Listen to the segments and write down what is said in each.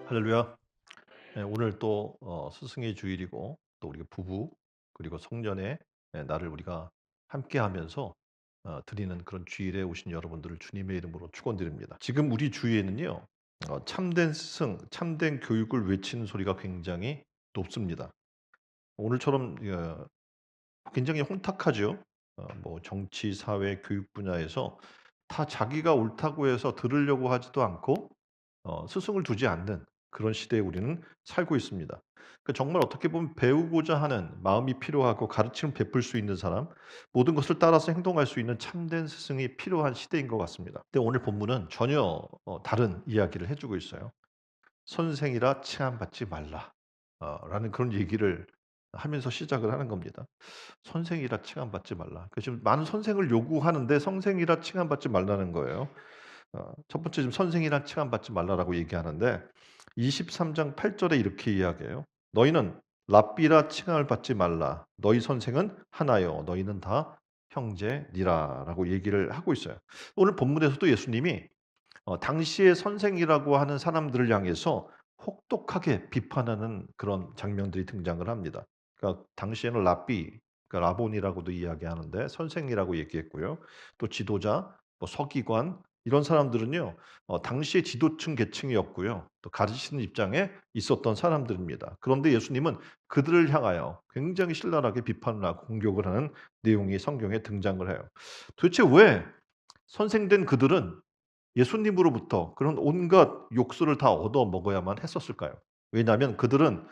할렐루야. 오늘 또 스승의 주일이고 또 우리가 부부 그리고 성년의 날을 우리가 함께하면서 드리는 그런 주일에 오신 여러분들을 주님의 이름으로 축원드립니다. 지금 우리 주위에는요. 참된 스승, 참된 교육을 외치는 소리가 굉장히 높습니다. 오늘처럼 굉장히 혼탁하죠. 뭐 정치, 사회, 교육 분야에서 다 자기가 옳다고 해서 들으려고 하지도 않고 스승을 두지 않는 그런 시대에 우리는 살고 있습니다. 정말 어떻게 보면 배우고자 하는 마음이 필요하고 가르침을 베풀 수 있는 사람, 모든 것을 따라서 행동할 수 있는 참된 스승이 필요한 시대인 것 같습니다. 근데 오늘 본문은 전혀 다른 이야기를 해 주고 있어요. "선생이라 칭함받지 말라." 라는 그런 얘기를 하면서 시작을 하는 겁니다. "선생이라 칭함받지 말라." 지금 많은 선생을 요구하는데 선생이라 칭함받지 말라는 거예요. 첫 번째 지금 "선생이라 칭함받지 말라."라고 얘기하는데 23장 8 절에 이렇게 이야기해요. "너희는 랍비라 칭함을 받지 말라. 너희 선생은 하나요. 너희는 다 형제니라."라고 얘기를 하고 있어요. 오늘 본문에서도 예수님이 당시의 선생이라고 하는 사람들을 향해서 혹독하게 비판하는 그런 장면들이 등장을 합니다. 그러니까 당시에는 랍비, 그러니까 라본이라고도 이야기하는데 선생이라고 얘기했고요. 또 지도자, 뭐 서기관 이런 사람들은요. 당시의 지도층 계층이었고요. 또 가르치는 입장에 있었던 사람들입니다. 그런데 예수님은 그들을 향하여 굉장히 신랄하게 비판을 하고 공격을 하는 내용이 성경에 등장을 해요. 도대체 왜 선생된 그들은 예수님으로부터 그런 온갖 욕설을 다 얻어 먹어야만 했었을까요? 왜냐하면 그들은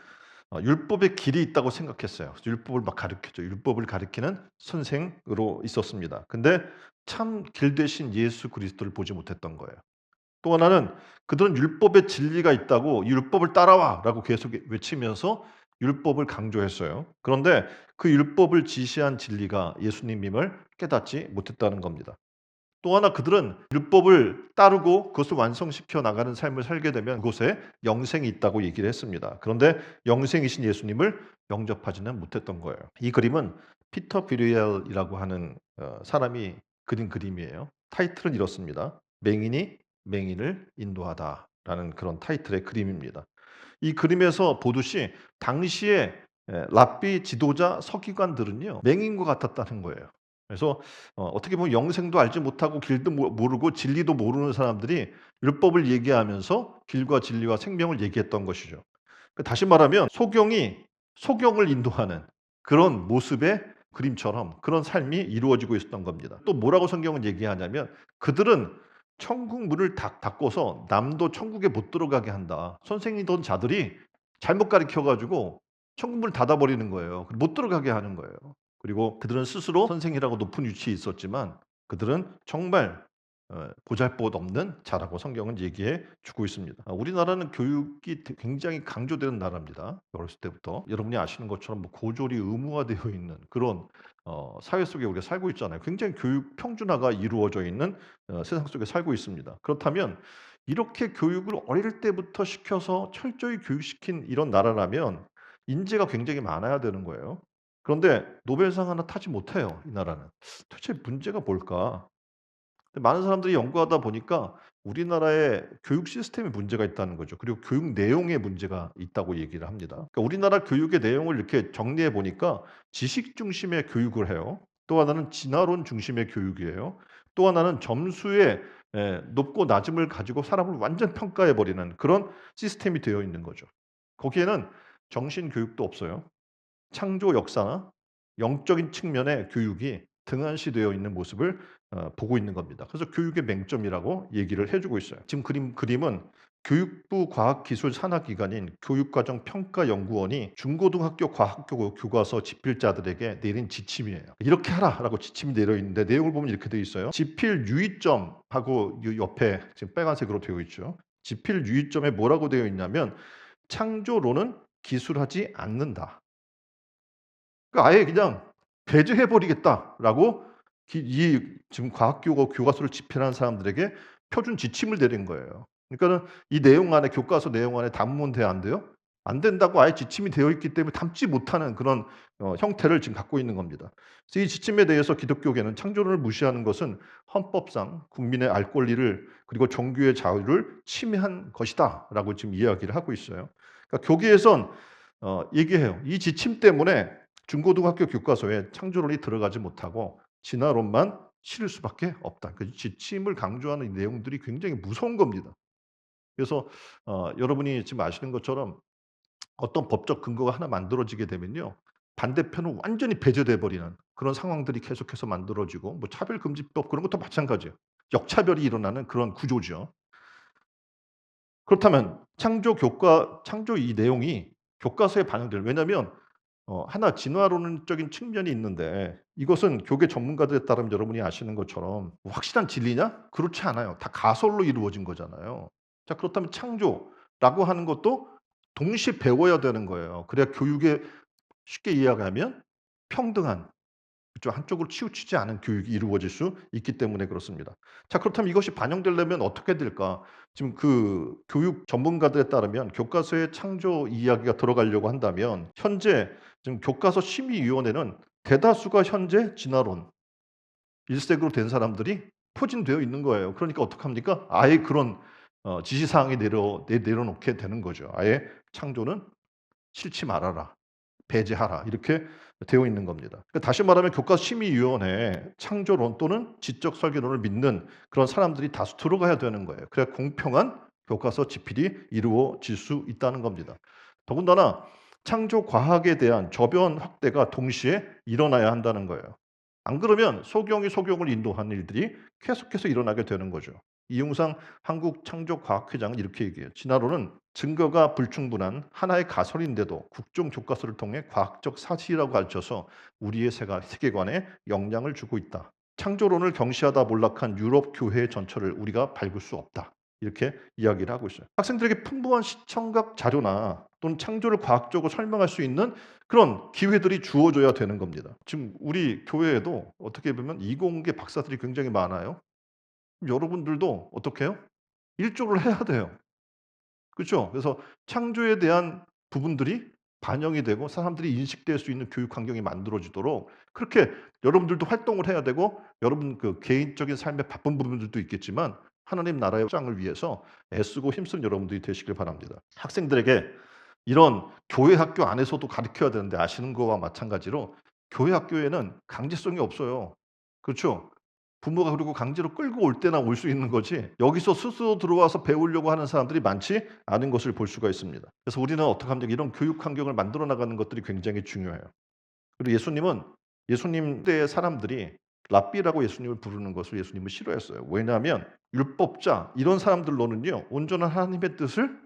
율법의 길이 있다고 생각했어요. 그래서 율법을 막 가르쳤죠. 율법을 가리키는 선생으로 있었습니다. 근데 참 길 대신 예수 그리스도를 보지 못했던 거예요. 또 하나는 그들은 율법의 진리가 있다고 "율법을 따라와."라고 계속 외치면서 율법을 강조했어요. 그런데 그 율법을 지시한 진리가 예수님임을 깨닫지 못했다는 겁니다. 또 하나 그들은 율법을 따르고 그것을 완성시켜 나가는 삶을 살게 되면 그곳에 영생이 있다고 얘기를 했습니다. 그런데 영생이신 예수님을 영접하지는 못했던 거예요. 이 그림은 피터 비리엘이라고 하는 사람이 그린 그림이에요. 타이틀은 이렇습니다. "맹인이 맹인을 인도하다."라는 그런 타이틀의 그림입니다. 이 그림에서 보듯이 당시에 랍비 지도자 서기관들은요 맹인과 같았다는 거예요. 그래서 어떻게 보면 영생도 알지 못하고 길도 모르고 진리도 모르는 사람들이 율법을 얘기하면서 길과 진리와 생명을 얘기했던 것이죠. 다시 말하면 소경이 소경을 인도하는 그런 모습의 그림처럼 그런 삶이 이루어지고 있었던 겁니다. 또 뭐라고 성경은 얘기하냐면 그들은 천국 문을 닫고서 남도 천국에 못 들어가게 한다. 선생이던 자들이 잘못 가르쳐 가지고 천국 문을 닫아 버리는 거예요. 못 들어가게 하는 거예요. 그리고 그들은 스스로 선생이라고 높은 위치에 있었지만 그들은 정말 보잘것없는 자라고 성경은 얘기해 주고 있습니다. 우리나라는 교육이 굉장히 강조되는 나라입니다. 어렸을 때부터. 여러분이 아시는 것처럼 뭐 고졸이 의무화되어 있는 그런 사회 속에 우리가 살고 있잖아요. 굉장히 교육 평준화가 이루어져 있는 세상 속에 살고 있습니다. 그렇다면 이렇게 교육을 어릴 때부터 시켜서 철저히 교육시킨 이런 나라라면 인재가 굉장히 많아야 되는 거예요. 그런데 노벨상 하나 타지 못해요, 이 나라는. 도대체 문제가 뭘까? 많은 사람들이 연구하다 보니까 우리나라의 교육 시스템에 문제가 있다는 거죠. 그리고 교육 내용에 문제가 있다고 얘기를 합니다. 그러니까 우리나라 교육의 내용을 이렇게 정리해 보니까 지식 중심의 교육을 해요. 또 하나는 진화론 중심의 교육이에요. 또 하나는 점수의 높고 낮음을 가지고 사람을 완전 평가해 버리는 그런 시스템이 되어 있는 거죠. 거기에는 정신 교육도 없어요. 창조 역사나 영적인 측면의 교육이 등한시되어 있는 모습을 보고 있는 겁니다. 그래서 교육의 맹점이라고 얘기를 해 주고 있어요. 지금 그림은 교육부 과학기술산하기관인 교육과정평가연구원이 중고등학교 과학교 교과서 집필자들에게 내린 지침이에요. "이렇게 하라."라고 지침이 내려 있는데 내용을 보면 이렇게 되어 있어요. 집필 유의점하고 요 옆에 지금 빨간색으로 되어 있죠. 집필 유의점에 뭐라고 되어 있냐면 "창조론은 기술하지 않는다." 아예 그냥 "배제해 버리겠다."라고 이 지금 과학교과 교과서를 집필하는 사람들에게 표준 지침을 내린 거예요. 그러니까는 이 내용 안에 교과서 내용 안에 단문 돼 안 돼요? 안 된다고 아예 지침이 되어 있기 때문에 담지 못하는 그런 형태를 지금 갖고 있는 겁니다. 그래서 이 지침에 대해서 기독교계는 창조론을 무시하는 것은 헌법상 국민의 알 권리를 그리고 종교의 자유를 침해한 것이다라고 지금 이야기를 하고 있어요. 그러니까 교계에선 얘기해요. 이 지침 때문에 중고등학교 교과서에 창조론이 들어가지 못하고 진화론만 실을 수밖에 없다. 그 지침을 강조하는 이 내용들이 굉장히 무서운 겁니다. 그래서 여러분이 지금 아시는 것처럼 어떤 법적 근거가 하나 만들어지게 되면요. 반대편은 완전히 배제돼 버리는 그런 상황들이 계속해서 만들어지고 뭐 차별금지법 그런 것도 마찬가지예요. 역차별이 일어나는 그런 구조죠. 그렇다면 창조 이 내용이 교과서에 반영될, 왜냐하면 하나 진화론적인 측면이 있는데 이것은 교계 전문가들에 따르면 여러분이 아시는 것처럼 뭐 확실한 진리냐? 그렇지 않아요. 다 가설로 이루어진 거잖아요. 자, 그렇다면 창조라고 하는 것도 동시에 배워야 되는 거예요. 그래야 교육에 쉽게 이해하면 평등한, 그죠, 한쪽으로 치우치지 않은 교육이 이루어질 수 있기 때문에 그렇습니다. 자, 그렇다면 이것이 반영되려면 어떻게 될까? 지금 그 교육 전문가들에 따르면 교과서에 창조 이야기가 들어가려고 한다면 현재 지금 교과서 심의위원회는 대다수가 현재 진화론 일색으로 된 사람들이 포진되어 있는 거예요. 그러니까 어떡합니까? 아예 그런 지시사항이 내려놓게 되는 거죠. 아예 창조는 싫지 말아라. 배제하라. 이렇게 되어 있는 겁니다. 그러니까 다시 말하면 교과심의위원회에 창조론 또는 지적 설계론을 믿는 그런 사람들이 다수 들어가야 되는 거예요. 그래야 공평한 교과서 집필이 이루어질 수 있다는 겁니다. 더군다나 창조 과학에 대한 저변 확대가 동시에 일어나야 한다는 거예요. 안 그러면 소경이 소경을 인도하는 일들이 계속해서 일어나게 되는 거죠. 이용상 한국창조과학회장은 이렇게 얘기해요. 진화론은 증거가 불충분한 하나의 가설인데도 국정 교과서를 통해 과학적 사실이라고 가르쳐서 우리의 세계관에 영향을 주고 있다. 창조론을 경시하다 몰락한 유럽 교회의 전철을 우리가 밟을 수 없다. 이렇게 이야기를 하고 있어요. 학생들에게 풍부한 시청각 자료나 또는 창조를 과학적으로 설명할 수 있는 그런 기회들이 주어져야 되는 겁니다. 지금 우리 교회에도 어떻게 보면 이공계 박사들이 굉장히 많아요. 여러분들도 어떻게 해요? 일조를 해야 돼요. 그렇죠? 그래서 창조에 대한 부분들이 반영이 되고 사람들이 인식될 수 있는 교육 환경이 만들어지도록 그렇게 여러분들도 활동을 해야 되고, 여러분 그 개인적인 삶에 바쁜 부분들도 있겠지만 하나님 나라의 확장을 위해서 애쓰고 힘쓴 여러분들이 되시길 바랍니다. 학생들에게 이런 교회 학교 안에서도 가르쳐야 되는데 아시는 거와 마찬가지로 교회 학교에는 강제성이 없어요. 그렇죠? 부모가 그리고 강제로 끌고 올 때나 올 수 있는 거지 여기서 스스로 들어와서 배우려고 하는 사람들이 많지 않은 것을 볼 수가 있습니다. 그래서 우리는 어떻게 하면 이런 교육 환경을 만들어 나가는 것들이 굉장히 중요해요. 그리고 예수님은 예수님 때의 사람들이 랍비라고 예수님을 부르는 것을 예수님은 싫어했어요. 왜냐하면 율법자 이런 사람들로는요 온전한 하나님의 뜻을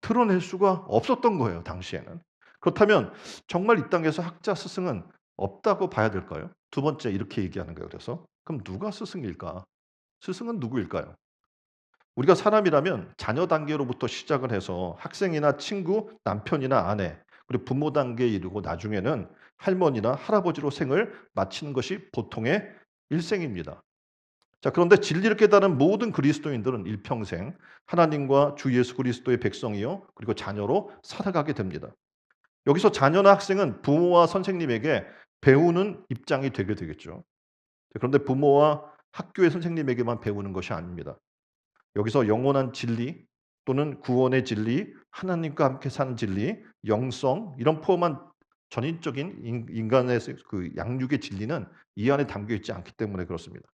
드러낼 수가 없었던 거예요, 당시에는. 그렇다면 정말 이 땅에서 학자 스승은 없다고 봐야 될까요? 두 번째 이렇게 얘기하는 거예요. 그래서 그럼 누가 스승일까? 스승은 누구일까요? 우리가 사람이라면 자녀 단계로부터 시작을 해서 학생이나 친구, 남편이나 아내, 그리고 부모 단계에 이르고 나중에는 할머니나 할아버지로 생을 마치는 것이 보통의 일생입니다. 자, 그런데 진리를 깨달은 모든 그리스도인들은 일평생 하나님과 주 예수 그리스도의 백성이요 그리고 자녀로 살아가게 됩니다. 여기서 자녀나 학생은 부모와 선생님에게 배우는 입장이 되게 되겠죠. 그런데 부모와 학교의 선생님에게만 배우는 것이 아닙니다. 여기서 영원한 진리 또는 구원의 진리, 하나님과 함께 사는 진리, 영성 이런 포함한 전인적인 인간의 그 양육의 진리는 이 안에 담겨 있지 않기 때문에 그렇습니다.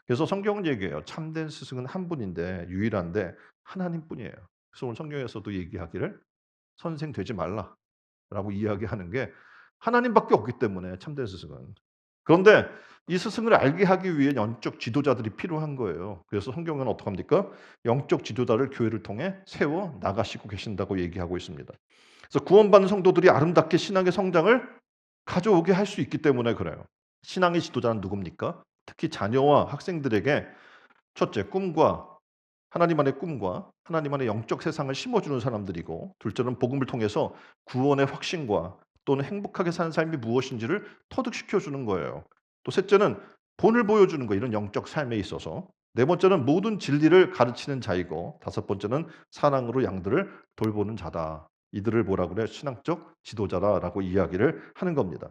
그래서 성경은 얘기해요. 참된 스승은 한 분인데 유일한데 하나님뿐이에요. 그래서 오늘 성경에서도 얘기하기를 선생 되지 말라라고 이야기하는 게 하나님밖에 없기 때문에 참된 스승은. 그런데 이 스승을 알게 하기 위해 영적 지도자들이 필요한 거예요. 그래서 성경은 어떡합니까? 영적 지도자를 교회를 통해 세워 나가시고 계신다고 얘기하고 있습니다. 그래서 구원받은 성도들이 아름답게 신앙의 성장을 가져오게 할 수 있기 때문에 그래요. 신앙의 지도자는 누굽니까? 특히 자녀와 학생들에게 첫째 하나님 안의 꿈과 하나님 안의 영적 세상을 심어주는 사람들이고, 둘째는 복음을 통해서 구원의 확신과 또는 행복하게 사는 삶이 무엇인지를 터득시켜 주는 거예요. 또 셋째는 본을 보여주는 거, 이런 영적 삶에 있어서. 네 번째는 모든 진리를 가르치는 자이고, 다섯 번째는 사랑으로 양들을 돌보는 자다. 이들을 뭐라 그래요? 신앙적 지도자라라고 이야기를 하는 겁니다.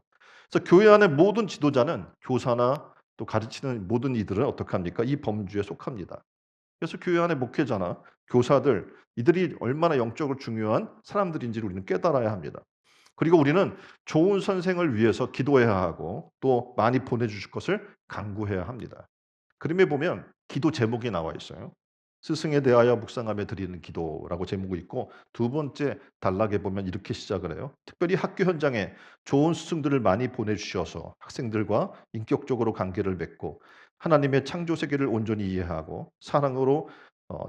그래서 교회 안의 모든 지도자는 교사나 또 가르치는 모든 이들은 어떻게 합니까? 이 범주에 속합니다. 그래서 교회 안의 목회자나 교사들 이들이 얼마나 영적으로 중요한 사람들인지를 우리는 깨달아야 합니다. 그리고 우리는 좋은 선생을 위해서 기도해야 하고 또 많이 보내주실 것을 간구해야 합니다. 그림에 보면 기도 제목이 나와 있어요. 스승에 대하여 묵상하며 드리는 기도라고 제목이 있고 두 번째 단락에 보면 이렇게 시작을 해요. 특별히 학교 현장에 좋은 스승들을 많이 보내주셔서 학생들과 인격적으로 관계를 맺고 하나님의 창조 세계를 온전히 이해하고 사랑으로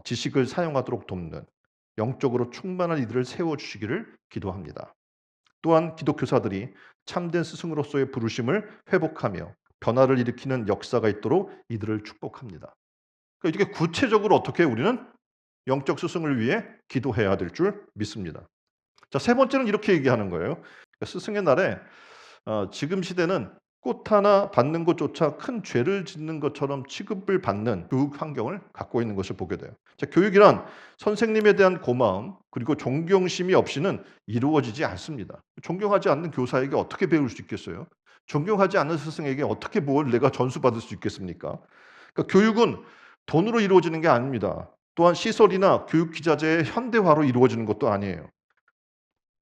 지식을 사용하도록 돕는 영적으로 충만한 이들을 세워주시기를 기도합니다. 또한 기독교사들이 참된 스승으로서의 부르심을 회복하며 변화를 일으키는 역사가 있도록 이들을 축복합니다. 그러니까 이렇게 구체적으로 어떻게 우리는 영적 스승을 위해 기도해야 될 줄 믿습니다. 자, 세 번째는 이렇게 얘기하는 거예요. 그러니까 스승의 날에 지금 시대는 꽃 하나 받는 것조차 큰 죄를 짓는 것처럼 취급을 받는 교육 환경을 갖고 있는 것을 보게 돼요. 자, 교육이란 선생님에 대한 고마움 그리고 존경심이 없이는 이루어지지 않습니다. 존경하지 않는 교사에게 어떻게 배울 수 있겠어요? 존경하지 않는 스승에게 어떻게 뭘 내가 전수받을 수 있겠습니까? 그러니까 교육은 돈으로 이루어지는 게 아닙니다. 또한 시설이나 교육 기자재의 현대화로 이루어지는 것도 아니에요.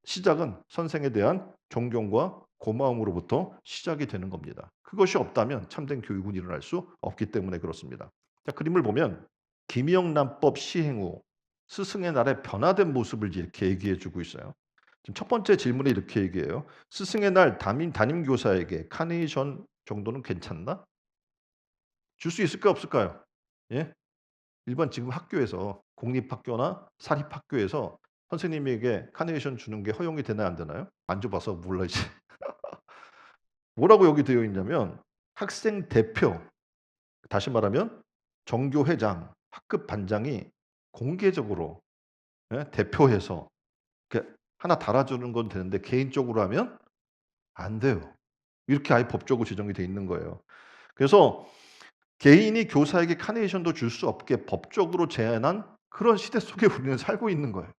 시작은 선생에 대한 존경과 고마움으로부터 시작이 되는 겁니다. 그것이 없다면 참된 교육은 일어날 수 없기 때문에 그렇습니다. 자, 그림을 보면 김영란법 시행 후 스승의 날의 변화된 모습을 이렇게 얘기해 주고 있어요. 지금 첫 번째 질문에 이렇게 얘기해요. 스승의 날 담임 교사에게 카네이션 정도는 괜찮나? 줄 수 있을까 없을까요? 예? 일반 지금 학교에서 공립학교나 사립학교에서 선생님에게 카네이션 주는 게 허용이 되나요 안 되나요? 안 줘 봐서 몰라야지. 뭐라고 여기 되어 있냐면 학생 대표, 다시 말하면 정교 회장, 학급 반장이 공개적으로 대표해서 이렇게 하나 달아 주는 건 되는데 개인적으로 하면 안 돼요. 이렇게 아예 법적으로 지정이 돼 있는 거예요. 그래서 개인이 교사에게 카네이션도 줄 수 없게 법적으로 제한한 그런 시대 속에 우리는 살고 있는 거예요.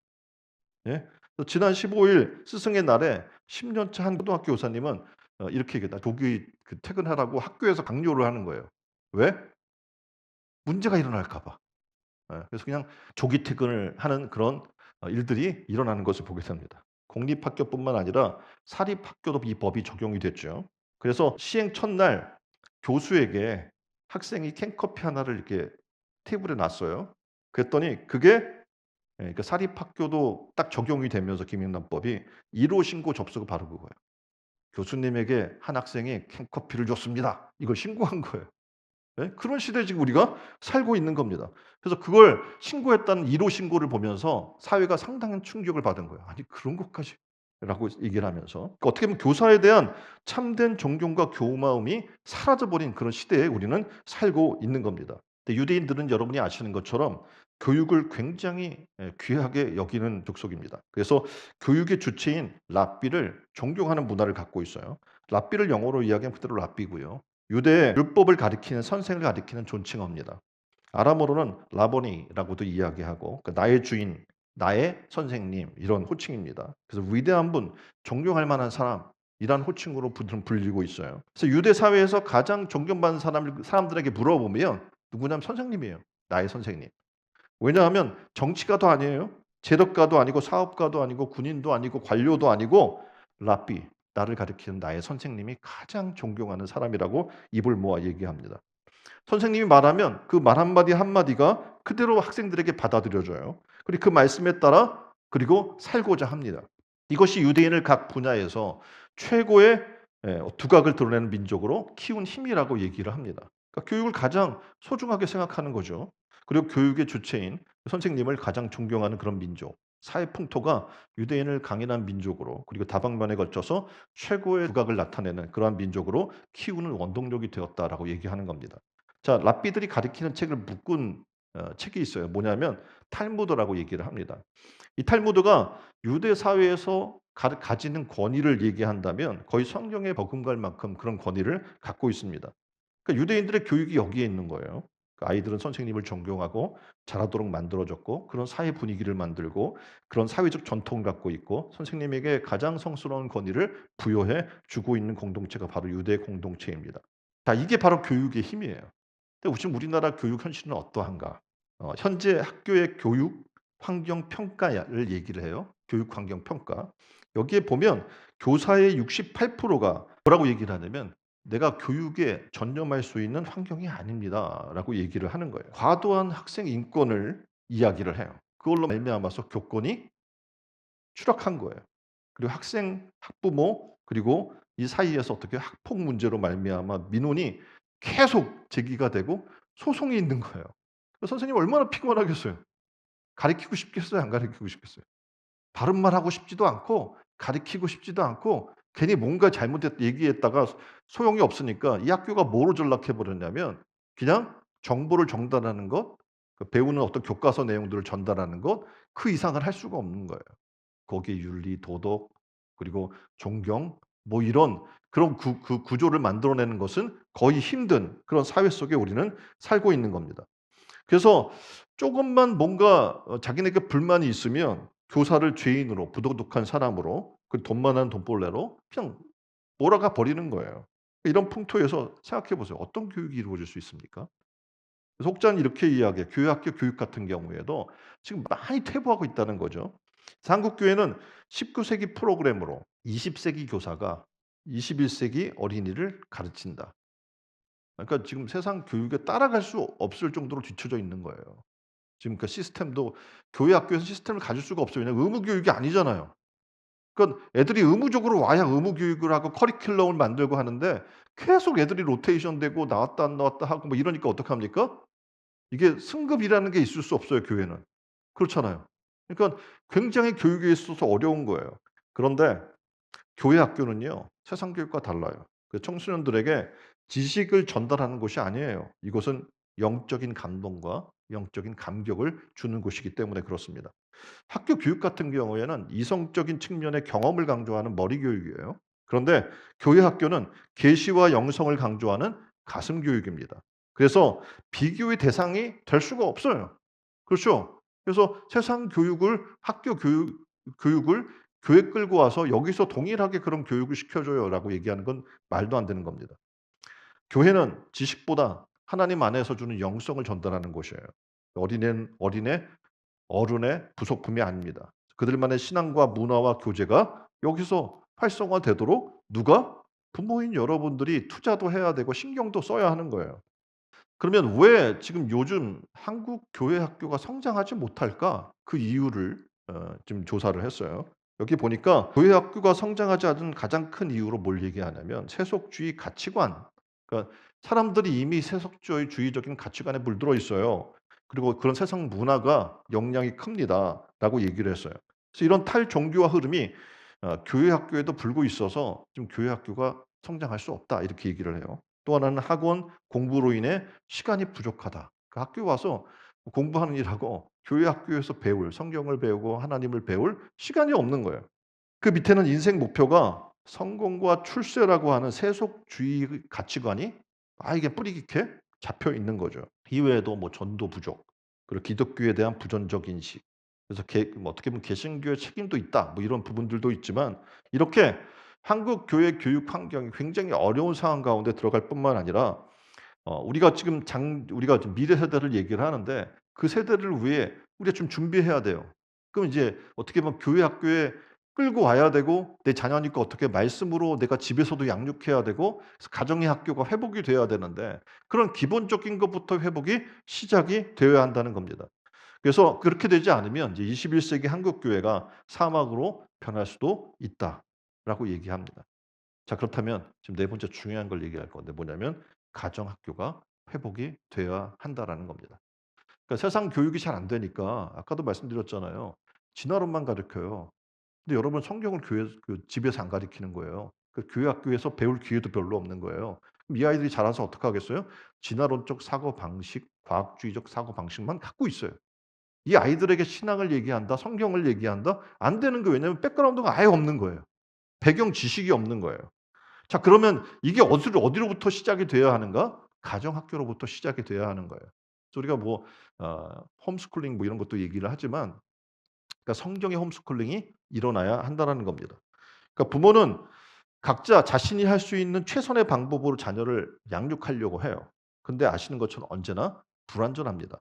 예. 그래서 지난 15일 스승의 날에 10년 차 한 고등학교 교사님은 이렇게 얘기했다. 조기 퇴근하라고 학교에서 강요를 하는 거예요. 왜? 문제가 일어날까 봐. 예. 그래서 그냥 조기 퇴근을 하는 그런 일들이 일어나는 것을 보게 됩니다. 공립학교뿐만 아니라 사립학교도 이 법이 적용이 됐죠. 그래서 시행 첫날 교수에게 학생이 캔커피 하나를 이렇게 테이블에 놨어요. 그랬더니 그게 그러니까 사립학교도 딱 적용이 되면서 김영란법이 1호 신고 접수가 바로 그거예요. 교수님에게 한 학생이 캔커피를 줬습니다. 이걸 신고한 거예요. 예? 그런 시대에 지금 우리가 살고 있는 겁니다. 그래서 그걸 신고했다는 1호 신고를 보면서 사회가 상당한 충격을 받은 거예요. 아니 그런 것까지 라고 얘기를 하면서 그러니까 어떻게 보면 교사에 대한 참된 존경과 교마움이 사라져 버린 그런 시대에 우리는 살고 있는 겁니다. 근데 유대인들은 여러분이 아시는 것처럼 교육을 굉장히 귀하게 여기는 족속입니다. 그래서 교육의 주체인 랍비를 존경하는 문화를 갖고 있어요. 랍비를 영어로 이야기하면 그대로 랍비고요. 유대의 율법을 가리키는 선생을 가리키는 존칭어입니다. 아람어로는 라보니라고도 이야기하고 나의 주인, 나의 선생님 이런 호칭입니다. 그래서 위대한 분, 존경할 만한 사람이란 호칭으로 불리고 있어요. 그래서 유대 사회에서 가장 존경받는 사람들에게 물어보면 누구냐면 선생님이에요. 나의 선생님. 왜냐하면 정치가도 아니에요. 재력가도 아니고 사업가도 아니고 군인도 아니고 관료도 아니고 랍비, 나를 가리키는 나의 선생님이 가장 존경하는 사람이라고 입을 모아 얘기합니다. 선생님이 말하면 그 말 한마디 한마디가 그대로 학생들에게 받아들여져요. 그리고 그 말씀에 따라 그리고 살고자 합니다. 이것이 유대인을 각 분야에서 최고의 두각을 드러내는 민족으로 키운 힘이라고 얘기를 합니다. 그러니까 교육을 가장 소중하게 생각하는 거죠. 그리고 교육의 주체인 선생님을 가장 존경하는 그런 민족. 사회 풍토가 유대인을 강인한 민족으로 그리고 다방면에 걸쳐서 최고의 두각을 나타내는 그러한 민족으로 키우는 원동력이 되었다라고 얘기하는 겁니다. 자, 랍비들이 가리키는 책을 묶은 책이 있어요. 뭐냐면 탈무드라고 얘기를 합니다. 이 탈무드가 유대 사회에서 가지는 권위를 얘기한다면 거의 성경에 버금갈 만큼 그런 권위를 갖고 있습니다. 그러니까 유대인들의 교육이 여기에 있는 거예요. 그 아이들은 선생님을 존경하고 잘하도록 만들어 줬고 그런 사회 분위기를 만들고 그런 사회적 전통을 갖고 있고 선생님에게 가장 성스러운 권위를 부여해 주고 있는 공동체가 바로 유대 공동체입니다. 자, 이게 바로 교육의 힘이에요. 근데 지금 우리나라 교육 현실은 어떠한가? 현재 학교의 교육 환경 평가를 얘기를 해요. 교육 환경 평가. 여기에 보면 교사의 68%가 뭐라고 얘기를 하냐면 "내가 교육에 전념할 수 있는 환경이 아닙니다."라고 얘기를 하는 거예요. 과도한 학생 인권을 이야기를 해요. 그걸로 말미암아서 교권이 추락한 거예요. 그리고 학생, 학부모 그리고 이 사이에서 어떻게 학폭 문제로 말미암아 민원이 계속 제기가 되고 소송이 있는 거예요. 선생님 얼마나 피곤하겠어요. 가르치고 싶겠어요? 안 가르치고 싶겠어요? 바른 말 하고 싶지도 않고 가르치고 싶지도 않고 괜히 뭔가 잘못했 얘기했다가 소용이 없으니까 이 학교가 뭐로 전락해 버렸냐면 그냥 정보를 전달하는 것, 그 배우는 어떤 교과서 내용들을 전달하는 것, 그 이상을 할 수가 없는 거예요. 거기에 윤리, 도덕 그리고 존경 뭐 이런 그런 구조를 만들어내는 것은 거의 힘든 그런 사회 속에 우리는 살고 있는 겁니다. 그래서 쪼금만 뭔가 자기네가 불만이 있으면 교사를 죄인으로 부도덕한 사람으로 그 돈 많은 돈벌레로 그냥 몰아가 버리는 거예요. 이런 풍토에서 생각해 보세요. 어떤 교육이 이루어질 수 있습니까? 그래서 혹자는 이렇게 이야기해요. 교회 학교 교육 같은 경우에도 지금 많이 퇴보하고 있다는 거죠. 한국 교회는 19 세기 프로그램으로 20 세기 교사가 21 세기 어린이를 가르친다. 그러니까 지금 세상 교육에 따라갈 수 없을 정도로 뒤처져 있는 거예요. 지금 그 시스템도 교회 학교에서 시스템을 가질 수가 없어요. 왜냐하면 의무 교육이 아니잖아요. 그러니까 애들이 의무적으로 와야 의무 교육을 하고 커리큘럼을 만들고 하는데 계속 애들이 로테이션 되고 나왔다 안 나왔다 하고 뭐 이러니까 어떡합니까? 이게 승급이라는 게 있을 수 없어요, 교회는. 그렇잖아요. 그러니까 굉장히 교육에 있어서 어려운 거예요. 그런데 교회 학교는요. 세상 교육과 달라요. 그 청소년들에게 지식을 전달하는 곳이 아니에요. 이곳은 영적인 감동과 영적인 감격을 주는 곳이기 때문에 그렇습니다. 학교 교육 같은 경우에는 이성적인 측면의 경험을 강조하는 머리 교육이에요. 그런데 교회 학교는 계시와 영성을 강조하는 가슴 교육입니다. 그래서 비교의 대상이 될 수가 없어요. 그렇죠? 그래서 세상 교육을 학교 교육을 교회 끌고 와서 "여기서 동일하게 그런 교육을 시켜 줘요."라고 얘기하는 건 말도 안 되는 겁니다. 교회는 지식보다 하나님 안에서 주는 영성을 전달하는 곳이에요. 어린애는 어른의 부속품이 아닙니다. 그들만의 신앙과 문화와 교제가 여기서 활성화되도록 누가? 부모인 여러분들이 투자도 해야 되고 신경도 써야 하는 거예요. 그러면 왜 지금 요즘 한국 교회 학교가 성장하지 못할까? 그 이유를 좀 조사를 했어요. 여기 보니까 교회 학교가 성장하지 않은 가장 큰 이유로 뭘 얘기하냐면 세속주의 가치관. 그러니까 사람들이 이미 세속주의적인 가치관에 물들어 있어요. 그리고 그런 세상 문화가 영향이 큽니다라고 얘기를 했어요. 그래서 이런 탈종교화 흐름이 교회 학교에도 불고 있어서 지금 "교회 학교가 성장할 수 없다." 이렇게 얘기를 해요. 또 하나는 학원 공부로 인해 시간이 부족하다. 그 학교 와서 공부하는 일하고 교회 학교에서 배울 성경을 배우고 하나님을 배울 시간이 없는 거예요. 그 밑에는 인생 목표가 성공과 출세라고 하는 세속주의 가치관이 이게 뿌리 깊게 잡혀 있는 거죠. 이외에도 뭐 전도 부족, 그리고 기독교에 대한 부정적 인식, 그래서 뭐 어떻게 보면 개신교의 책임도 있다. 뭐 이런 부분들도 있지만 이렇게 한국 교회 교육 환경이 굉장히 어려운 상황 가운데 들어갈 뿐만 아니라 우리가 지금 미래 세대를 얘기를 하는데 그 세대를 위해 우리가 좀 준비해야 돼요. 그럼 이제 어떻게 보면 교회 학교에 끌고 와야 되고 내 자녀니까 어떻게 말씀으로 내가 집에서도 양육해야 되고 그래서 가정의 학교가 회복이 돼야 되는데 그런 기본적인 것부터 회복이 시작이 되어야 한다는 겁니다. 그래서 그렇게 되지 않으면 이제 21 세기 한국 교회가 사막으로 변할 수도 있다라고 얘기합니다. 자, 그렇다면 지금 네 번째 중요한 걸 얘기할 건데 뭐냐면 가정 학교가 회복이 되어야 한다라는 겁니다. 그러니까 세상 교육이 잘 안 되니까 아까도 말씀드렸잖아요. 진화론만 가르쳐요. 근데 여러분 성경을 집에서 안 가르치는 거예요. 그 교회 학교에서 배울 기회도 별로 없는 거예요. 그럼 이 아이들이 자라서 어떡하겠어요? 진화론적 사고방식, 과학주의적 사고방식만 갖고 있어요. 이 아이들에게 신앙을 얘기한다, 성경을 얘기한다? 안 되는 거예요. 왜냐하면 백그라운드가 아예 없는 거예요. 배경 지식이 없는 거예요. 자, 그러면 이게 어디로부터 시작이 돼야 하는가? 가정 학교로부터 시작이 돼야 하는 거예요. 그래서 우리가 뭐 홈스쿨링 뭐 이런 것도 얘기를 하지만 그러니까 성경의 홈스쿨링이 일어나야 한다라는 겁니다. 그러니까 부모는 각자 자신이 할 수 있는 최선의 방법으로 자녀를 양육하려고 해요. 근데 아시는 것처럼 언제나 불완전합니다.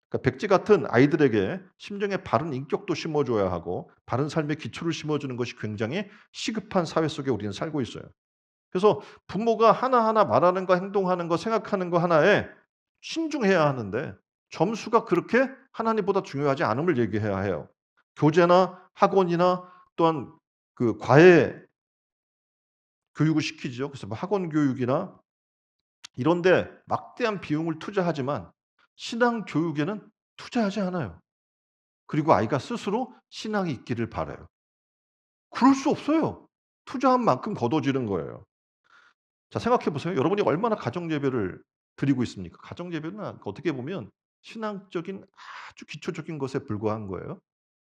그러니까 백지 같은 아이들에게 심정에 바른 인격도 심어줘야 하고 바른 삶의 기초를 심어주는 것이 굉장히 시급한 사회 속에 우리는 살고 있어요. 그래서 부모가 하나하나 말하는 거, 행동하는 거, 생각하는 거 하나에 신중해야 하는데 점수가 그렇게 하나님보다 중요하지 않음을 얘기해야 해요. 교재나 학원이나 또한 그 과외 교육을 시키죠. 그래서 뭐 학원 교육이나 이런 데 막대한 비용을 투자하지만 신앙 교육에는 투자하지 않아요. 그리고 아이가 스스로 신앙이 있기를 바라요. 그럴 수 없어요. 투자한 만큼 거둬지는 거예요. 자 생각해 보세요. 여러분이 얼마나 가정 예배를 드리고 있습니까? 가정 예배는 어떻게 보면 신앙적인 아주 기초적인 것에 불과한 거예요.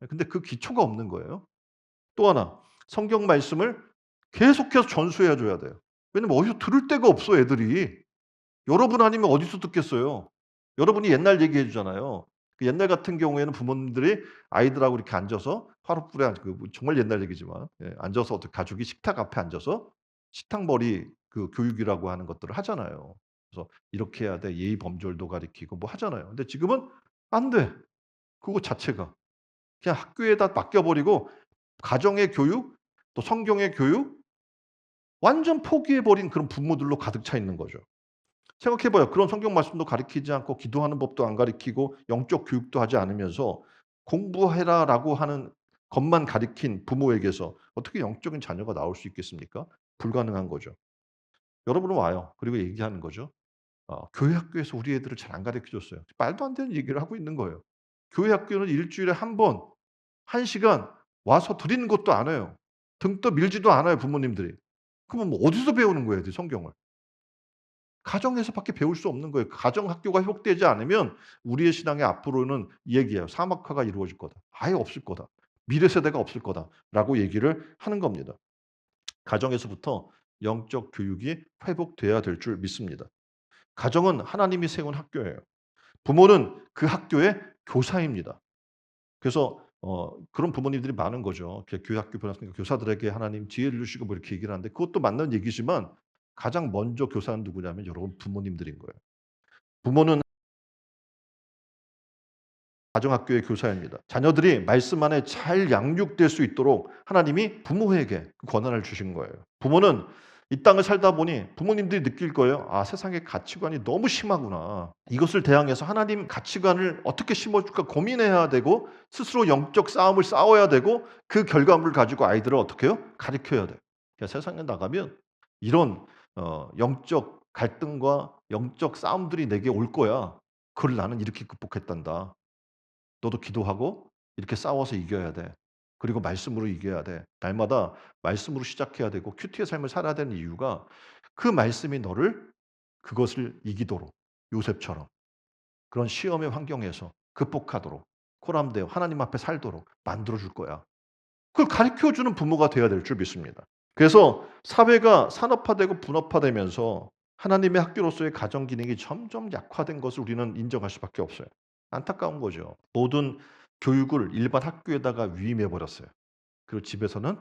근데 그 기초가 없는 거예요. 또 하나 성경 말씀을 계속해서 전수해 줘야 돼요. 왜냐면 어디서 들을 데가 없어 애들이. 여러분 아니면 어디서 듣겠어요. 여러분이 옛날 얘기해 주잖아요. 그 옛날 같은 경우에는 부모님들이 아이들하고 이렇게 앉아서 화롯불에 뭐 정말 옛날 얘기지만 앉아서 어떻게 가족이 식탁 앞에 앉아서 식탁머리 그 교육이라고 하는 것들을 하잖아요. 그래서 "이렇게 해야 돼." 예의 범절도 가르치고 뭐 하잖아요. 근데 지금은 안 돼. 그거 자체가. 그냥 학교에다 맡겨 버리고 가정의 교육 또 성경의 교육 완전 포기해 버린 그런 부모들로 가득 차 있는 거죠. 생각해 봐요. 그런 성경 말씀도 가르치지 않고 기도하는 법도 안 가르치고 영적 교육도 하지 않으면서 "공부해라."라고 하는 것만 가르친 부모에게서 어떻게 영적인 자녀가 나올 수 있겠습니까? 불가능한 거죠. 여러분은 와요. 그리고 얘기하는 거죠. "교회 학교에서 우리 애들을 잘 안 가르쳐 줬어요." 말도 안 되는 얘기를 하고 있는 거예요. 교회 학교는 일 주일에 한 번, 한 시간 와서 드리는 것도 안 해요. 등 떠 밀지도 않아요 부모님들이. 그러면 뭐 어디서 배우는 거예요, 애들이 성경을? 가정에서밖에 배울 수 없는 거예요. 가정 학교가 회복되지 않으면 우리의 신앙의 앞으로는 이 얘기예요. "사막화가 이루어질 거다. 아예 없을 거다. 미래 세대가 없을 거다."라고 얘기를 하는 겁니다. 가정에서부터 영적 교육이 회복돼야 될 줄 믿습니다. 가정은 하나님이 세운 학교예요. 부모는 그 학교의 교사입니다. 그래서 그런 부모님들이 많은 거죠. 교회 학교 보냈으니까 교사들에게 하나님 지혜를 주시고 뭐 이렇게 얘기를 하는데 그것도 맞는 얘기지만 가장 먼저 교사는 누구냐면 여러분 부모님들인 거예요. 부모는 가정학교의 교사입니다. 자녀들이 말씀 안에 잘 양육될 수 있도록 하나님이 부모에게 그 권한을 주신 거예요. 부모는 이 땅을 살다 보니 부모님들이 느낄 거예요. '아 세상의 가치관이 너무 심하구나. 이것을 대항해서 하나님 가치관을 어떻게 심어줄까.' 고민해야 되고 스스로 영적 싸움을 싸워야 되고 그 결과물을 가지고 아이들을 어떻게 해요? 가르쳐야 돼요. 그러니까 세상에 나가면 이런 영적 갈등과 영적 싸움들이 내게 올 거야. 그걸 나는 이렇게 극복했단다. 너도 기도하고 이렇게 싸워서 이겨야 돼. 그리고 말씀으로 이겨야 돼. 날마다 말씀으로 시작해야 되고 큐티의 삶을 살아야 되는 이유가 그 말씀이 너를 그것을 이기도록 요셉처럼 그런 시험의 환경에서 극복하도록 코람되어 하나님 앞에 살도록 만들어 줄 거야. 그걸 가르쳐 주는 부모가 되어야 될 줄 믿습니다. 그래서 사회가 산업화되고 분업화되면서 하나님의 학교로서의 가정 기능이 점점 약화된 것을 우리는 인정할 수밖에 없어요. 안타까운 거죠. 모든 교육을 일반 학교에다가 위임해 버렸어요. 그리고 집에서는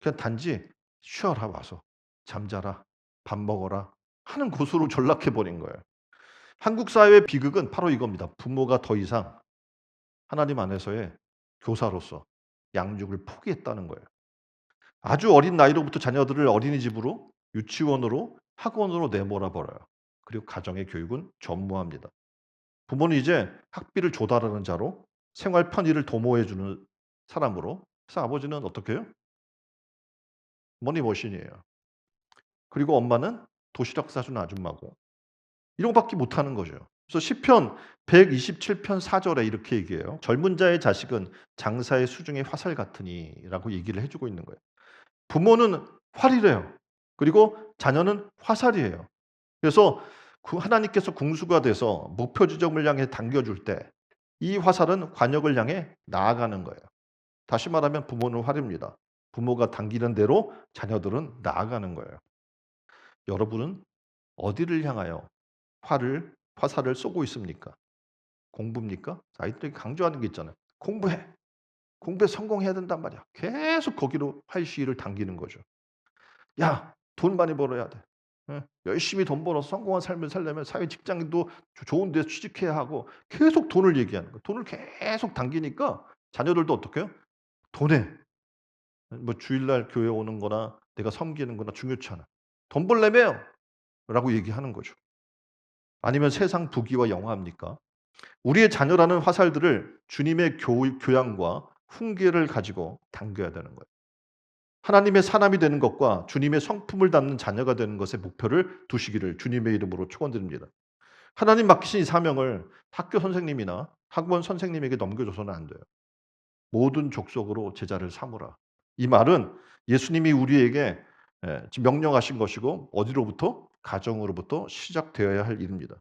그냥 단지 "쉬어라 와서. 잠자라. 밥 먹어라." 하는 곳으로 전락해 버린 거예요. 한국 사회의 비극은 바로 이겁니다. 부모가 더 이상 하나님 안에서의 교사로서 양육을 포기했다는 거예요. 아주 어린 나이로부터 자녀들을 어린이집으로 유치원으로 학원으로 내몰아 버려요. 그리고 가정의 교육은 전무합니다. 부모는 이제 학비를 조달하는 자로 생활 편의를 도모해 주는 사람으로 그래서 아버지는 어떻게 해요? 머니머신이에요. 그리고 엄마는 도시락 싸주는 아줌마고 이런 것밖에 못하는 거죠. 그래서 시편 127편 4 절에 이렇게 얘기해요. "젊은 자의 자식은 장사의 수중의 화살 같으니"라고 얘기를 해 주고 있는 거예요. 부모는 활이래요. 그리고 자녀는 화살이에요. 그래서 하나님께서 궁수가 돼서 목표 지점을 향해 당겨 줄 때 이 화살은 관역을 향해 나아가는 거예요. 다시 말하면 부모는 활입니다. 부모가 당기는 대로 자녀들은 나아가는 거예요. 여러분은 어디를 향하여 화살을 쏘고 있습니까? 공부입니까? 아이들에게 강조하는 게 있잖아요. "공부해. 공부에 성공해야 된단 말이야." 계속 거기로 활시위를 당기는 거죠. "야, 돈 많이 벌어야 돼. 열심히 돈 벌어서 성공한 삶을 살려면 사회 직장도 좋은 데서 취직해야 하고." 계속 돈을 얘기하는 거예요. 돈을 계속 당기니까 자녀들도 어떻게 해요? 돈에 뭐 주일날 교회 오는 거나 내가 섬기는 거나 중요치 않아. "돈 벌려면"라고 얘기하는 거죠. 아니면 세상 부귀와 영화입니까? 우리의 자녀라는 화살들을 주님의 교양과 훈계를 가지고 당겨야 되는 거예요. 하나님의 사람이 되는 것과 주님의 성품을 담는 자녀가 되는 것에 목표를 두시기를 주님의 이름으로 축원드립니다. 하나님 맡기신 이 사명을 학교 선생님이나 학원 선생님에게 넘겨줘서는 안 돼요. 모든 족속으로 제자를 삼으라. 이 말은 예수님이 우리에게 지금 명령하신 것이고 어디로부터? 가정으로부터 시작되어야 할 일입니다.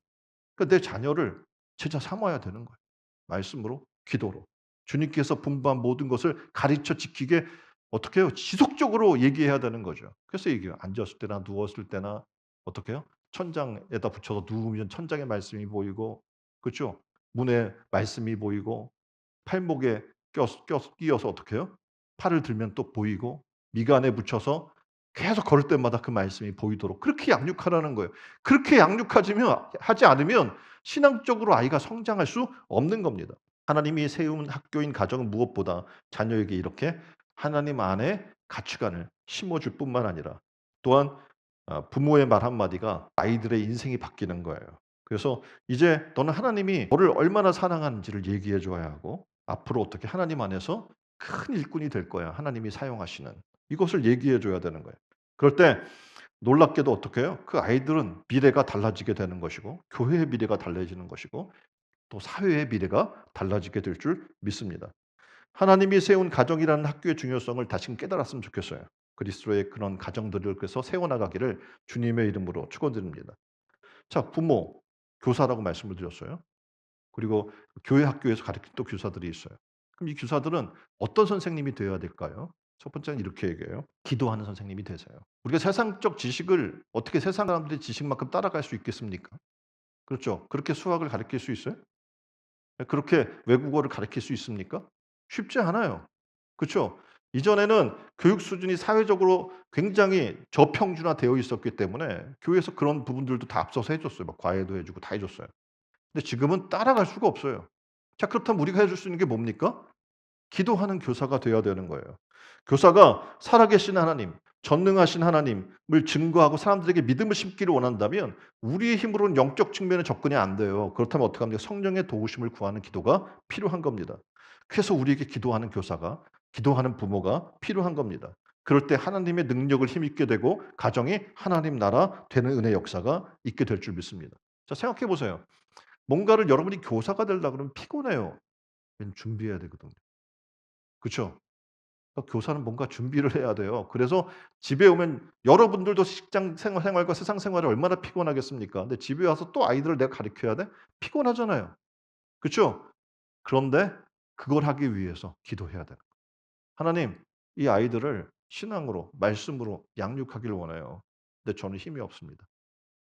그러니까 내 자녀를 제자 삼아야 되는 거예요. 말씀으로, 기도로. 주님께서 분부한 모든 것을 가르쳐 지키게 어떻게 해요? 지속적으로 얘기해야 되는 거죠. 그래서 얘기해요. 앉았을 때나 누웠을 때나 어떻게 해요? 천장에다 붙여서 누우면 천장에 말씀이 보이고 그렇죠? 문에 말씀이 보이고 팔목에 끼어서 어떻게 해요? 팔을 들면 또 보이고 미간에 붙여서 계속 걸을 때마다 그 말씀이 보이도록 그렇게 양육하라는 거예요. 그렇게 양육하지면 하지 않으면 신앙적으로 아이가 성장할 수 없는 겁니다. 하나님이 세운 학교인 가정은 무엇보다 자녀에게 이렇게 하나님 안에 가치관을 심어줄 뿐만 아니라 또한 부모의 말 한마디가 아이들의 인생이 바뀌는 거예요. 그래서 이제 너는 하나님이 너를 얼마나 사랑하는지를 얘기해 줘야 하고 앞으로 어떻게 하나님 안에서 큰 일꾼이 될 거야. 하나님이 사용하시는. 이것을 얘기해 줘야 되는 거예요. 그럴 때 놀랍게도 어떻게 해요? 그 아이들은 미래가 달라지게 되는 것이고 교회의 미래가 달라지는 것이고 또 사회의 미래가 달라지게 될 줄 믿습니다. 하나님이 세운 가정이라는 학교의 중요성을 다시금 깨달았으면 좋겠어요. 그리스도의 그런 가정들을 그래서 세워나가기를 주님의 이름으로 축원드립니다. 자, 부모, 교사라고 말씀을 드렸어요. 그리고 교회 학교에서 가르치는 또 교사들이 있어요. 그럼 이 교사들은 어떤 선생님이 되어야 될까요? 첫 번째는 이렇게 얘기해요. 기도하는 선생님이 되세요. 우리가 세상적 지식을 어떻게 세상 사람들의 지식만큼 따라갈 수 있겠습니까? 그렇죠. 그렇게 수학을 가르칠 수 있어요? 그렇게 외국어를 가르칠 수 있습니까? 쉽지 않아요. 그쵸? 이전에는 교육 수준이 사회적으로 굉장히 저평준화되어 있었기 때문에 교회에서 그런 부분들도 다 앞서서 해 줬어요. 막 과외도 해 주고 다 해 줬어요. 근데 지금은 따라갈 수가 없어요. 자, 그렇다면 우리가 해줄 수 있는 게 뭡니까? 기도하는 교사가 되어야 되는 거예요. 교사가 살아계신 하나님, 전능하신 하나님을 증거하고 사람들에게 믿음을 심기를 원한다면 우리의 힘으로는 영적 측면에 접근이 안 돼요. 그렇다면 어떻게 합니까? 성령의 도우심을 구하는 기도가 필요한 겁니다. 그래서 우리에게 기도하는 교사가, 기도하는 부모가 필요한 겁니다. 그럴 때 하나님의 능력을 힘입게 되고 가정이 하나님 나라 되는 은혜 역사가 있게 될 줄 믿습니다. 자, 생각해 보세요. 뭔가를 여러분이 교사가 되려고 그러면 피곤해요. 준비해야 되거든요. 그쵸? 교사는 뭔가 준비를 해야 돼요. 그래서 집에 오면 여러분들도 직장 생활과 세상 생활이 얼마나 피곤하겠습니까? 근데 집에 와서 또 아이들을 내가 가르쳐야 돼? 피곤하잖아요. 그쵸? 그런데 그걸 하기 위해서 기도해야 돼요. 하나님, 이 아이들을 신앙으로 말씀으로 양육하기를 원해요. 근데 저는 힘이 없습니다.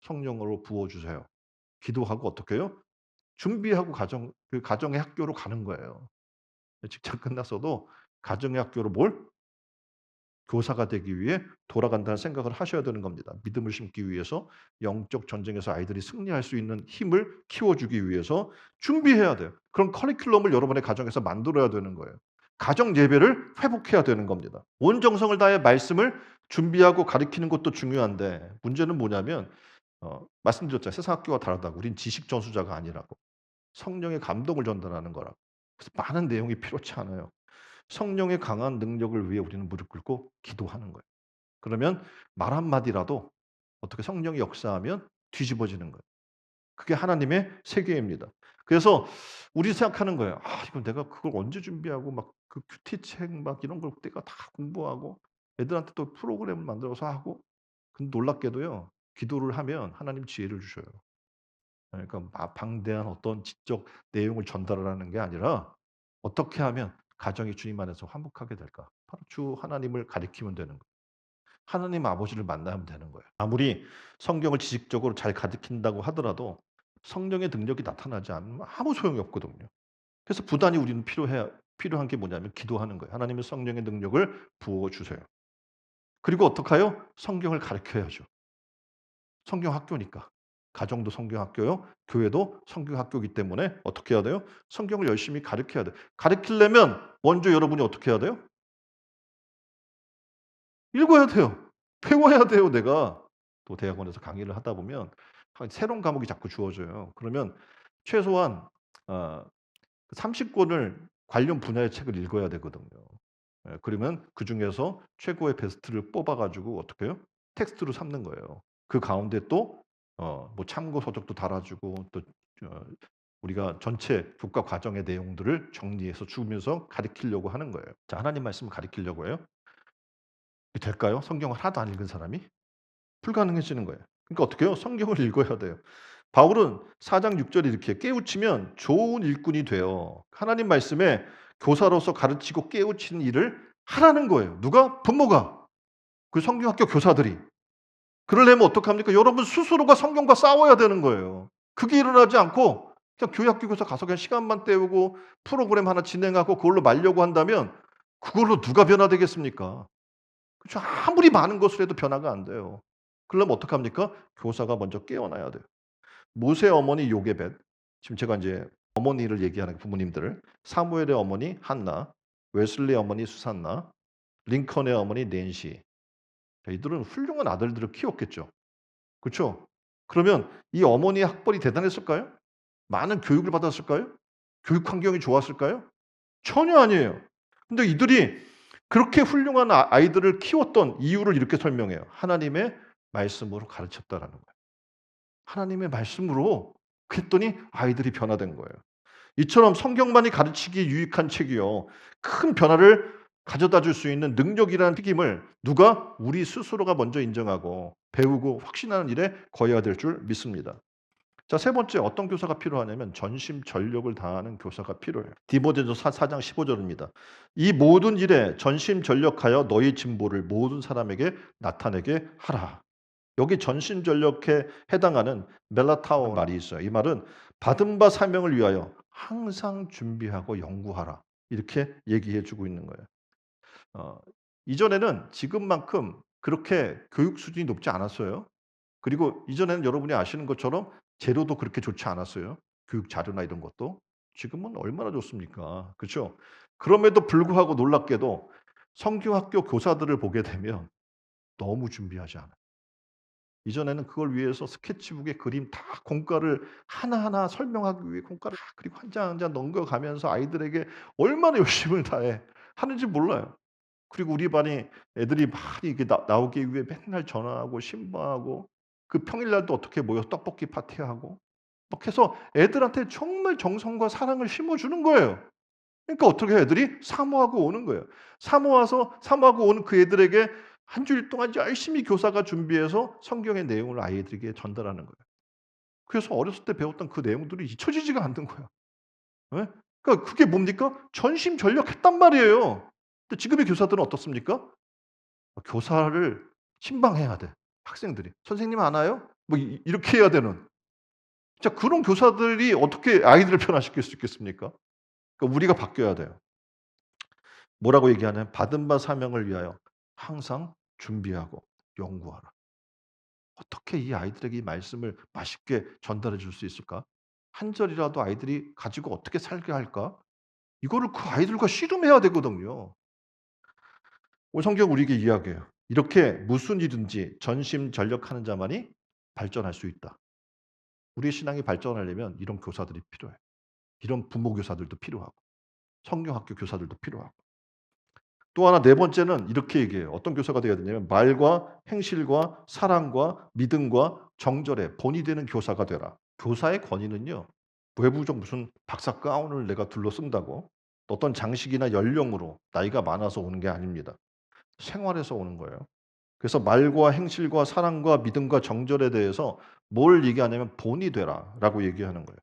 성령으로 부어 주세요. 기도하고 어떻게 해요? 준비하고 가정의 학교로 가는 거예요. 직장 끝났어도 가정의 학교로 뭘? 교사가 되기 위해 돌아간다는 생각을 하셔야 되는 겁니다. 믿음을 심기 위해서 영적 전쟁에서 아이들이 승리할 수 있는 힘을 키워주기 위해서 준비해야 돼요. 그런 커리큘럼을 여러분의 가정에서 만들어야 되는 거예요. 가정 예배를 회복해야 되는 겁니다. 온 정성을 다해 말씀을 준비하고 가르치는 것도 중요한데 문제는 뭐냐면 말씀드렸잖아요. 세상 학교와 다르다고. 우린 지식 전수자가 아니라고. 성령의 감동을 전달하는 거라고. 그래서 많은 내용이 필요치 않아요. 성령의 강한 능력을 위해 우리는 무릎 꿇고 기도하는 거예요. 그러면 말 한마디라도 어떻게 성령이 역사하면 뒤집어지는 거예요. 그게 하나님의 세계입니다. 그래서 우리 생각하는 거예요. '아 이거 내가 그걸 언제 준비하고 막 그 큐티책 막 이런 걸 내가 다 공부하고 애들한테 또 프로그램을 만들어서 하고.' 근데 놀랍게도요. 기도를 하면 하나님 지혜를 주셔요. 그러니까 방대한 어떤 지적 내용을 전달하라는 게 아니라 어떻게 하면 가정이 주님 안에서 화목하게 될까? 바로 주 하나님을 가리키면 되는 거예요. 하나님 아버지를 만나면 되는 거예요. 아무리 성경을 지식적으로 잘 가르친다고 하더라도 성령의 능력이 나타나지 않으면 아무 소용이 없거든요. 그래서 부단히 우리는 필요한 게 뭐냐면 기도하는 거예요. 하나님의 성령의 능력을 부어 주세요. 그리고 어떡해요? 성경을 가르쳐야죠. 성경 학교니까. 가정도 성경 학교요. 교회도 성경 학교이기 때문에 어떻게 해야 돼요? 성경을 열심히 가르쳐야 돼요. 가르치려면 먼저 여러분이 어떻게 해야 돼요? 읽어야 돼요. 배워야 돼요, 내가. 또 대학원에서 강의를 하다 보면 새로운 과목이 자꾸 주어져요. 그러면 최소한 아 30권을 관련 분야의 책을 읽어야 되거든요. 예, 그러면 그중에서 최고의 베스트를 뽑아 가지고 어떻게 해요? 텍스트로 삼는 거예요. 그 가운데 또 뭐 참고 서적도 달아 주고 또 어 우리가 전체 교과 과정의 내용들을 정리해서 주면서 가르치려고 하는 거예요. 자, 하나님 말씀을 가르치려고 해요. 이게 될까요? 성경을 하나도 안 읽은 사람이? 불가능해지는 거예요. 그러니까 어떻게 해요? 성경을 읽어야 돼요. 바울은 4장 6 절에 이렇게 깨우치면 좋은 일꾼이 돼요. 하나님 말씀에 교사로서 가르치고 깨우치는 일을 하라는 거예요. 누가? 부모가. 그 성경학교 교사들이. 그러려면 어떡합니까? 여러분 스스로가 성경과 싸워야 되는 거예요. 그게 일어나지 않고 그냥 교회학교 교사 가서 그냥 시간만 때우고 프로그램 하나 진행하고 그걸로 말려고 한다면 그걸로 누가 변화되겠습니까? 그죠. 아무리 많은 것을 해도 변화가 안 돼요. 그러려면 어떡합니까? 교사가 먼저 깨어나야 돼요. 모세의 어머니 요게벳, 지금 제가 인제 어머니를 얘기하는 부모님들을 사무엘의 어머니 한나, 웨슬리의 어머니 수산나, 링컨의 어머니 낸시. 자, 이들은 훌륭한 아들들을 키웠겠죠. 그쵸? 그러면 이 어머니의 학벌이 대단했을까요? 많은 교육을 받았을까요? 교육 환경이 좋았을까요? 전혀 아니에요. 근데 이들이 그렇게 훌륭한 아이들을 키웠던 이유를 이렇게 설명해요. 하나님의 말씀으로 가르쳤다라는 거예요. 하나님의 말씀으로 그랬더니 아이들이 변화된 거예요. 이처럼 성경만이 가르치기에 유익한 책이요, 큰 변화를 가져다 줄 수 있는 능력이라는 튀김을 누가? 우리 스스로가 먼저 인정하고 배우고 확신하는 일에 거해야 될 줄 믿습니다. 자, 세 번째 어떤 교사가 필요하냐면 전심전력을 다하는 교사가 필요해요. 디모데전서 4장 15 절입니다. "이 모든 일에 전심전력하여 너희 진보를 모든 사람에게 나타내게 하라." 여기 전심전력에 해당하는 멜라타오라는 말이 있어요. 이 말은 "받은 바 사명을 위하여 항상 준비하고 연구하라." 이렇게 얘기해 주고 있는 거예요. 어 이전에는 지금만큼 그렇게 교육 수준이 높지 않았어요. 그리고 이전에는 여러분이 아시는 것처럼 재료도 그렇게 좋지 않았어요. 교육 자료나 이런 것도. 지금은 얼마나 좋습니까? 그쵸? 그럼에도 불구하고 놀랍게도 성경학교 교사들을 보게 되면 너무 준비하지 않아요. 이전에는 그걸 위해서 스케치북에 그림 다 공과를 하나하나 설명하기 위해 공과를 다 그리고 한 장 한 장 넘겨 가면서 아이들에게 얼마나 열심을 다해 하는지 몰라요. 그리고 우리 반이 애들이 많이 이렇게 나오기 위해 맨날 전화하고 신방하고 그 평일날도 어떻게 모여서 떡볶이 파티하고 막 해서 애들한테 정말 정성과 사랑을 심어 주는 거예요. 그러니까 어떻게 애들이 사모하고 오는 거예요. 사모하고 오는 그 애들에게 한 주일 동안 열심히 교사가 준비해서 성경의 내용을 아이들에게 전달하는 거예요. 그래서 어렸을 때 배웠던 그 내용들이 잊혀지지가 않는 거야. 예? 그러니까 그게 뭡니까? 전심전력했단 말이에요. 근데 지금의 교사들은 어떻습니까? 교사를 신방해야 돼, 학생들이. "선생님 안 와요?" 뭐 이렇게 해야 되는. 자, 그런 교사들이 어떻게 아이들을 변화시킬 수 있겠습니까? 그러니까 우리가 바뀌어야 돼요. 뭐라고 얘기하냐면 "받은 바 사명을 위하여 항상 준비하고 연구하라." 어떻게 이 아이들에게 이 말씀을 맛있게 전달해 줄 수 있을까? 한 절이라도 아이들이 가지고 어떻게 살게 할까? 이거를 그 아이들과 씨름해야 되거든요. 오늘 성경 우리에게 이야기해요. 이렇게 무슨 일이든지 전심전력하는 자만이 발전할 수 있다. 우리의 신앙이 발전하려면 이런 교사들이 필요해요. 이런 부모 교사들도 필요하고 성경학교 교사들도 필요하고. 또 하나 네 번째는 이렇게 얘기해요. 어떤 교사가 되어야 되냐면 말과 행실과 사랑과 믿음과 정절에 본이 되는 교사가 되라. 교사의 권위는요, 외부적 무슨 박사 가운을 내가 둘러 쓴다고 어떤 장식이나 연령으로 나이가 많아서 오는 게 아닙니다. 생활에서 오는 거예요. 그래서 말과 행실과 사랑과 믿음과 정절에 대해서 뭘 얘기하냐면 본이 되라라고 얘기하는 거예요.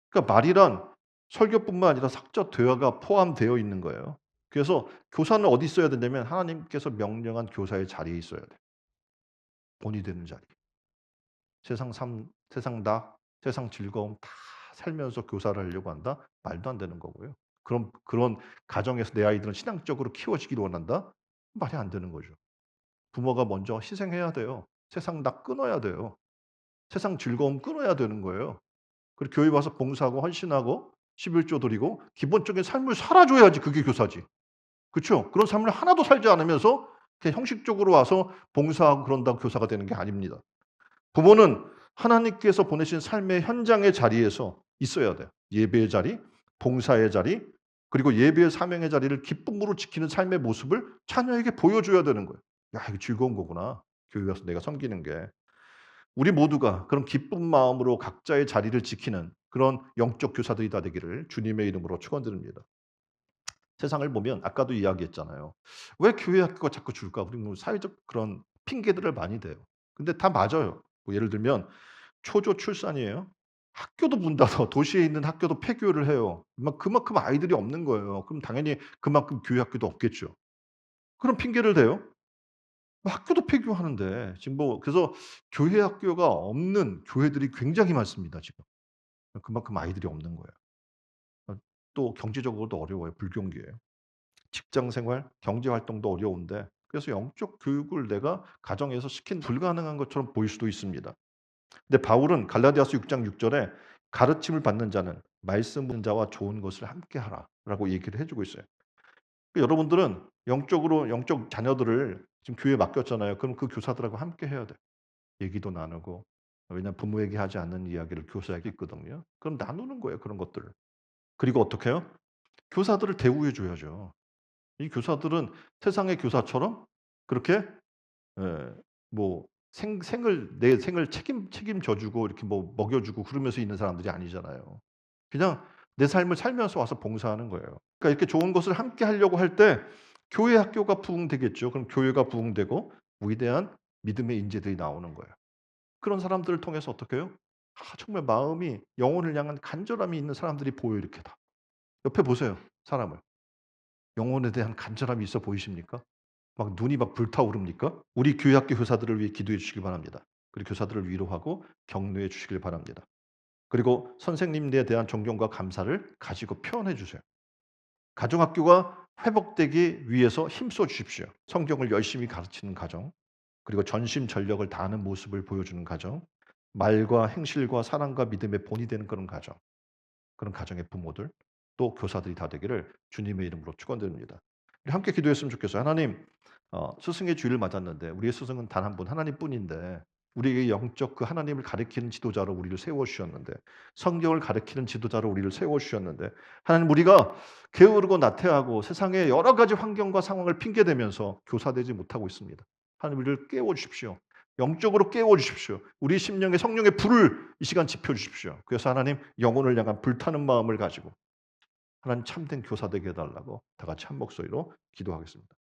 그러니까 말이란 설교뿐만 아니라 사적 대화가 포함되어 있는 거예요. 그래서 교사는 어디 있어야 되냐면 하나님께서 명령한 교사의 자리에 있어야 돼요. 본이 되는 자리. 세상 다 세상 즐거움 다 살면서 교사를 하려고 한다? 말도 안 되는 거고요. 그런 가정에서 내 아이들은 신앙적으로 키워지기를 원한다? 말이 안 되는 거죠. 부모가 먼저 희생해야 돼요. 세상 다 끊어야 돼요. 세상 즐거움 끊어야 되는 거예요. 그리고 교회 와서 봉사하고 헌신하고 11조 드리고 기본적인 삶을 살아줘야지 그게 교사지. 그쵸? 그런 삶을 하나도 살지 않으면서 그냥 형식적으로 와서 봉사하고 그런다고 교사가 되는 게 아닙니다. 부모는 하나님께서 보내신 삶의 현장의 자리에서 있어야 돼요. 예배의 자리, 봉사의 자리, 그리고 예배의 사명의 자리를 기쁨으로 지키는 삶의 모습을 자녀에게 보여줘야 되는 거예요. 야, 이거 즐거운 거구나. 교회 가서 내가 섬기는 게. 우리 모두가 그런 기쁜 마음으로 각자의 자리를 지키는 그런 영적 교사들이 다 되기를 주님의 이름으로 축원드립니다. 세상을 보면 아까도 이야기했잖아요. 왜 교회 학교가 자꾸 줄까? 우리 뭐 사회적 그런 핑계들을 많이 대요. 근데 다 맞아요. 뭐 예를 들면 초조 출산이에요. 학교도 문 닫아. 도시에 있는 학교도 폐교를 해요. 그만큼 아이들이 없는 거예요. 그럼 당연히 그만큼 교회 학교도 없겠죠. 그런 핑계를 대요. 뭐 학교도 폐교하는데 지금 뭐 그래서 교회 학교가 없는 교회들이 굉장히 많습니다 지금. 그만큼 아이들이 없는 거예요. 또 경제적으로도 어려워요. 불경기예요. 직장 생활, 경제 활동도 어려운데 그래서 영적 교육을 내가 가정에서 시킨 불가능한 것처럼 보일 수도 있습니다. 근데 바울은 갈라디아서 6장 6 절에 "가르침을 받는 자는 말씀 듣는 자와 좋은 것을 함께 하라."라고 얘기를 해 주고 있어요. 여러분들은 영적으로 영적 자녀들을 지금 교회에 맡겼잖아요. 그럼 그 교사들하고 함께 해야 돼요. 얘기도 나누고. 왜냐하면 부모에게 하지 않는 이야기를 교사에게 있거든요. 그럼 나누는 거예요, 그런 것들을. 그리고 어떻게 해요? 교사들을 대우해 줘야죠. 이 교사들은 세상의 교사처럼 그렇게 예 뭐 생을 내 생을 책임져 주고 이렇게 뭐 먹여 주고 그러면서 있는 사람들이 아니잖아요. 그냥 내 삶을 살면서 와서 봉사하는 거예요. 그러니까 이렇게 좋은 것을 함께 하려고 할 때 교회 학교가 부흥되겠죠. 그럼 교회가 부흥되고 위대한 믿음의 인재들이 나오는 거예요. 그런 사람들을 통해서 어떻게 해요? 정말 마음이 영혼을 향한 간절함이 있는 사람들이 보여요 이렇게 다. 옆에 보세요 사람을. 영혼에 대한 간절함이 있어 보이십니까? 막 눈이 막 불타오릅니까? 우리 교회 학교 교사들을 위해 기도해 주시기 바랍니다. 그리고 교사들을 위로하고 격려해 주시길 바랍니다. 그리고 선생님에 대한 존경과 감사를 가지고 표현해 주세요. 가정학교가 회복되기 위해서 힘써 주십시오. 성경을 열심히 가르치는 가정, 그리고 전심전력을 다하는 모습을 보여주는 가정, 말과 행실과 사랑과 믿음의 본이 되는 그런 가정, 그런 가정의 부모들, 또 교사들이 다 되기를 주님의 이름으로 축원드립니다. 우리 함께 기도했으면 좋겠어요. 하나님, 스승의 주일을 맞았는데 우리의 스승은 단 한 분 하나님뿐인데 우리에게 영적 그 하나님을 가리키는 지도자로 우리를 세워 주셨는데 성경을 가리키는 지도자로 우리를 세워 주셨는데 하나님 우리가 게으르고 나태하고 세상의 여러 가지 환경과 상황을 핑계 대면서 교사되지 못하고 있습니다. 하나님 우리를 깨워 주십시오. 영적으로 깨워 주십시오. 우리 심령에 성령의 불을 이 시간 지펴 주십시오. 그래서 하나님 영혼을 향한 불타는 마음을 가지고 하나님 참된 교사 되게 해 달라고 다 같이 한 목소리로 기도하겠습니다.